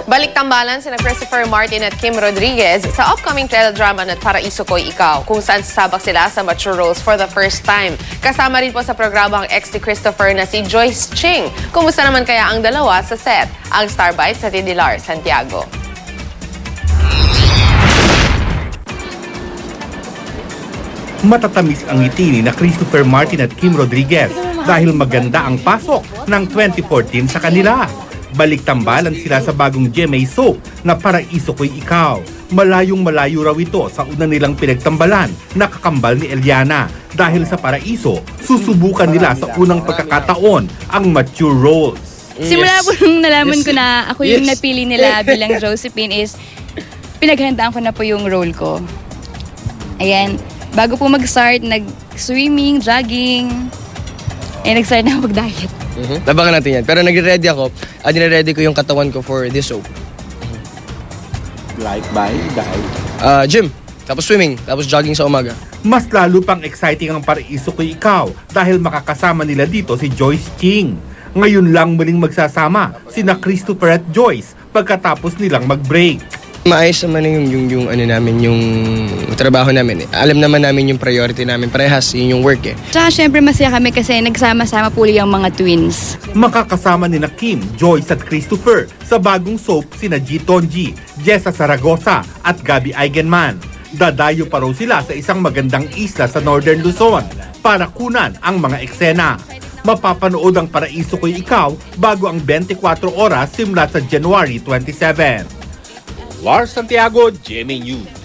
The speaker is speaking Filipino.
Balik tambalan sina Christopher Martin at Kim Rodriguez sa upcoming teledrama na Paraiso Ko'y Ikaw, kung saan sasabak sila sa mature roles for the first time. Kasama rin po sa programa ang ex ni Christopher na si Joyce Ching. Kumusta naman kaya ang dalawa sa set? Ang Star Bites sa Dilar Santiago. Matatamis ang ngiti ni na Christopher Martin at Kim Rodriguez dahil maganda ang pasok ng 2014 sa kanila. Balik tambalan sila sa bagong GMA soap na Paraiso Ko'y Ikaw. Malayong malayo raw ito sa una nilang pinagtambalan na kakambal ni Eliana. Dahil sa Paraiso, susubukan nila sa unang pagkakataon ang mature roles. Simula po nung nalaman ko na ako yung napili nila bilang Josephine is pinaghandaan ko na po yung role ko. Ayan. Bago po mag-start, nag-swimming, jogging, nag-start na mag-diet. Labangan natin yan. Pero nagre-ready ako. Nire-ready ko yung katawan ko for this soap. Like by diet? Gym, tapos swimming, tapos jogging sa umaga. Mas lalo pang exciting ang Paraiso Ko'y Ikaw dahil makakasama nila dito si Joyce Ching. Ngayon lang muling magsasama sina Christopher at Joyce pagkatapos nilang mag-break. Maayos naman yung ano namin, yung trabaho namin. Alam naman namin yung priority namin. Parehas, yun yung work eh. Tsaka syempre masaya kami kasi nagsama-sama po yung mga twins. Makakasama ni na Kim, Joyce at Christopher sa bagong soap sina G. Tonji, Jessa Zaragoza at Gabby Eigenman. Dadayo pa raw sila sa isang magandang isla sa Northern Luzon para kunan ang mga eksena. Mapapanood ang Paraiso Ko'y Ikaw bago ang 24 oras simula sa January 27. Lars Santiago, GMA News.